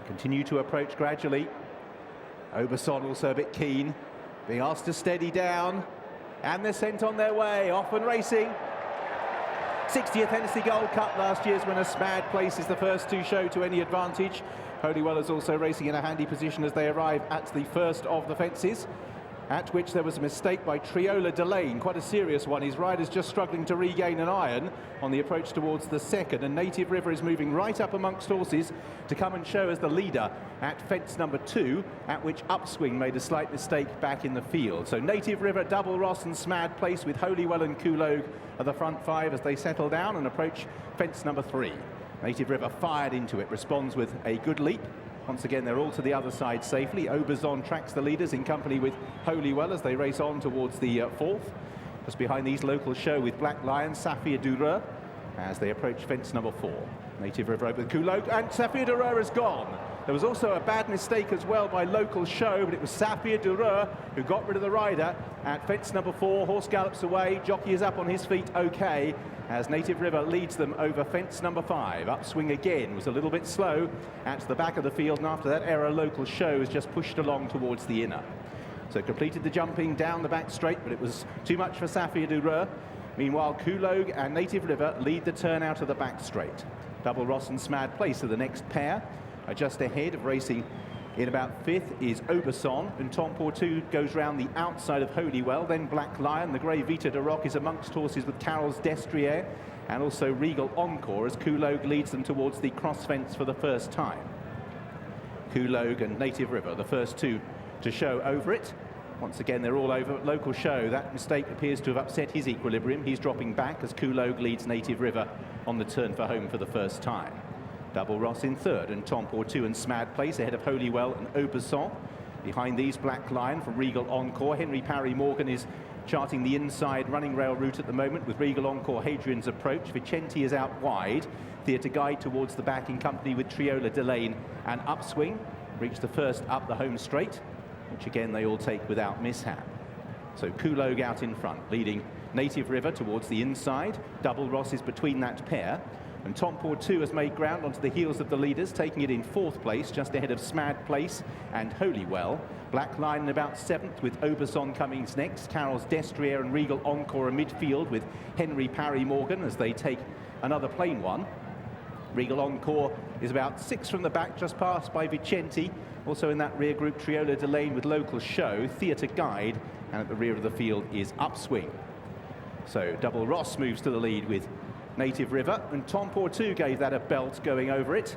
Continue to approach gradually. Oberson also a bit keen, being asked to steady down, and they're sent on their way, off and racing. 60th Hennessy Gold Cup, last year's winner Smad Place is the first to show to any advantage. Holywell is also racing in a handy position as they arrive at the first of the fences, at which there was a mistake by Triola Delane, quite a serious one. His rider's just struggling to regain an iron on the approach towards the second, and Native River is moving right up amongst horses to come and show as the leader at fence number 2, at which Upswing made a slight mistake back in the field. So Native River, Double Ross and Smad Place with Holywell and Coulog are the front 5 as they settle down and approach fence number 3. Native River fired into it, responds with a good leap. Once again, they're all to the other side safely. Oberson tracks the leaders in company with Holywell as they race on towards the 4th. Just behind these, Local Show with Black Lion, Saphir Dureur, as they approach fence number 4. Native River over with Coulog, and Saphir Dureur is gone. There was also a bad mistake as well by Local Show, but it was Saphir Dureur who got rid of the rider at fence number 4. Horse gallops away, jockey is up on his feet okay, as Native River leads them over fence number 5. Upswing again was a little bit slow at the back of the field, and after that error, Local Show is just pushed along towards the inner. So completed the jumping down the back straight, but it was too much for Saphir Dureur. Meanwhile, Coulog and Native River lead the turn out of the back straight. Double Ross and Smad Place are the next pair. Just ahead of racing in about 5th is Oberson, and Tom Portu goes round the outside of Holywell. Then Black Lion, the grey Vita de Roc is amongst horses with Carol's Destrier and also Regal Encore as Coulog leads them towards the cross fence for the first time. Coulog and Native River, the first two to show over it. Once again, they're all over. Local Show, that mistake appears to have upset his equilibrium. He's dropping back as Coulog leads Native River on the turn for home for the first time. Double Ross in 3rd, and Tom Portu and Smad Place ahead of Holywell and Oberson. Behind these, Black Lion from Regal Encore. Henry Parry Morgan is charting the inside running rail route at the moment with Regal Encore, Hadrian's Approach. Vicenti is out wide. Theatre Guide towards the back in company with Triola Delane and Upswing. Reach the first up the home straight, which again they all take without mishap. So Coulog out in front, leading Native River towards the inside. Double Ross is between that pair. And Tom Portu has made ground onto the heels of the leaders, taking it in 4th place, just ahead of Smad Place and Holywell. Black Line in about 7th, with Oberson coming next. Carol's Destrier and Regal Encore in midfield with Henry Parry Morgan as they take another plain one. Regal Encore is about 6 from the back, just passed by Vicenti. Also in that rear group, Triola Delane with Local Show, Theatre Guide, and at the rear of the field is Upswing. So Double Ross moves to the lead with Native River, and Tom Portu gave that a belt going over it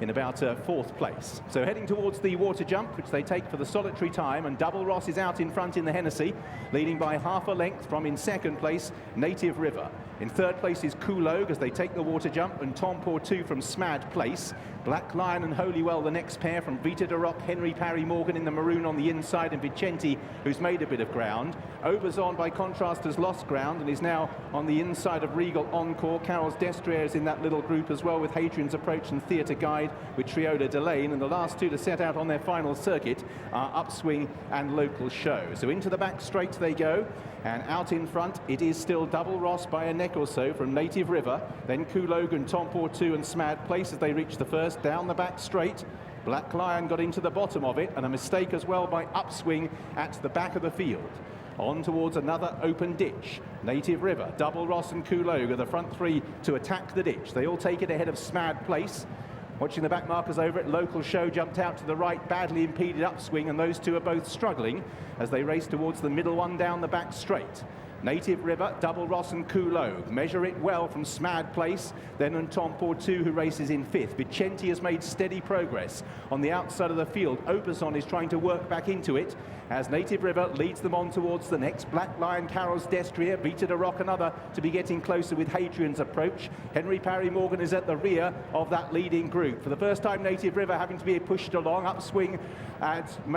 in about 4th place. So heading towards the water jump, which they take for the solitary time, and Double Ross is out in front in the Hennessy, leading by half a length from in 2nd place, Native River. In 3rd place is Coulog as they take the water jump, and Tom Portu from Smad Place. Black Lion and Holywell the next pair from Vita de Roc, Henry Parry Morgan in the maroon on the inside, and Vicenti, who's made a bit of ground. Oberson, by contrast, has lost ground and is now on the inside of Regal Encore. Carol's Destrier is in that little group as well, with Hadrian's Approach and Theatre Guide with Triola Delane, and the last two to set out on their final circuit are Upswing and Local Show. So into the back straight they go, and out in front it is still Double Ross by a neck or so from Native River, then Coulog and Tom Portu and Smad Place as they reach the first. Down the back straight, Black Lion got into the bottom of it, and a mistake as well by Upswing at the back of the field. On towards another open ditch. Native River, Double Ross and Coulog are the front 3 to attack the ditch. They all take it ahead of Smad Place. Watching the back markers over it, Local Show jumped out to the right, badly impeded Upswing, and those two are both struggling as they race towards the middle one down the back straight. Native River, Double Ross and Coulog measure it well from Smad Place, then on Tom Portu, who races in 5th. Vicenti has made steady progress on the outside of the field. Oberson is trying to work back into it as Native River leads them on towards the next. Black Lion, Carol's Destrier, Vita de Roc another to be getting closer with Hadrian's Approach. Henry Parry Morgan is at the rear of that leading group. For the first time, Native River having to be pushed along. Upswing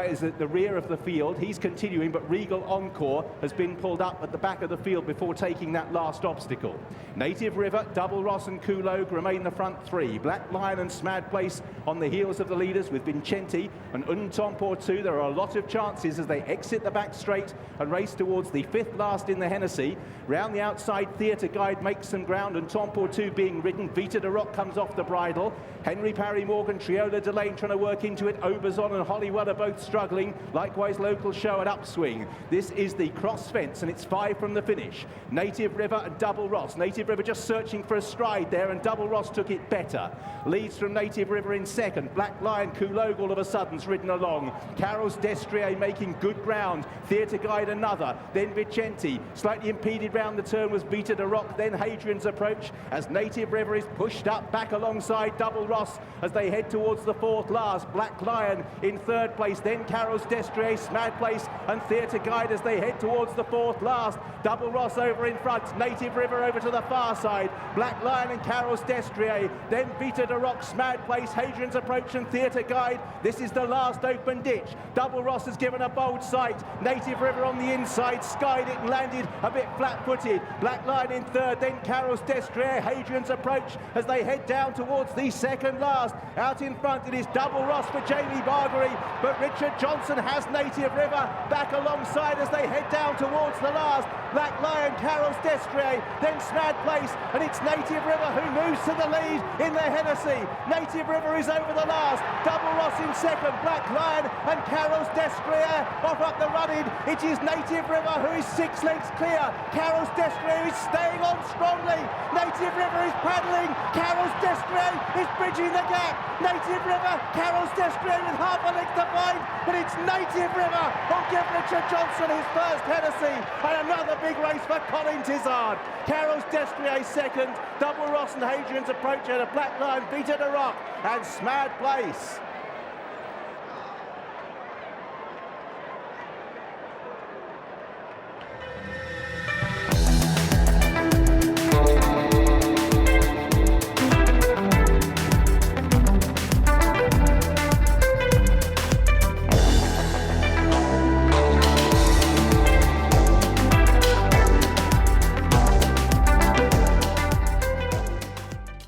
is at the rear of the field. He's continuing, but Regal Encore has been pulled up at the back of the field before taking that last obstacle. Native River, Double Ross and Coulog remain the front 3. Black Lion and Smad Place on the heels of the leaders with Vicenti and Tom Portu. There are a lot of chances as they exit the back straight and race towards the 5th last in the Hennessy. Round the outside, Theatre Guide makes some ground, and Tom Portu being ridden. Vita de Rock comes off the bridle. Henry Parry Morgan, Triola Delane trying to work into it. Oberzon and Hollywood are both struggling. Likewise, Local Show at Upswing. This is the cross fence, and it's 5 from the finish. Native River and Double Ross. Native River just searching for a stride there, and Double Ross took it better. Leads from Native River in second. Black Lion, Kulog all of a sudden's ridden along. Carol's Destrier making good ground. Theatre Guide another. Then Vicenti. Slightly impeded round the turn was Vita de Rock. Then Hadrian's Approach as Native River is pushed up back alongside Double Ross as they head towards the 4th last. Black Lion in 3rd place. Then Carol's Destrier, Smad Place and Theatre Guide as they head towards the 4th last. Double Ross over in front. Native River over to the far side. Black Lion and Carol's Destrier. Then Vita de Rock, Smad Place, Hadrian's Approach and Theatre Guide. This is the last open ditch. Double Ross has given a bold sight. Native River on the inside, skied it and landed a bit flat-footed. Black Lion in 3rd, then Carol's Destrier, Hadrian's Approach as they head down towards the 2nd last. Out in front it is Double Ross for Jamie Bargery, but Richard Johnson has Native River back alongside as they head down towards the last. Black Lion, Carol's Destrier, then Smad Place, and it's Native River who moves to the lead in the Hennessy. Native River is over the last. Double Ross in second, Black Lion and Carol's Destrier off up the running. It is Native River who is 6 lengths clear. Carol's Destrier is staying on strongly. Native River is paddling. Carol's Destrier is bridging the gap. Native River, Carol's Destrier with half a length to find, but it's Native River who'll give Richard Johnson his first Hennessy, and another big race for Colin Tizard. Carol's Destrier second, Double Ross and Hadrian's Approach at a Black Lion, Vita de Rock and Smad Place.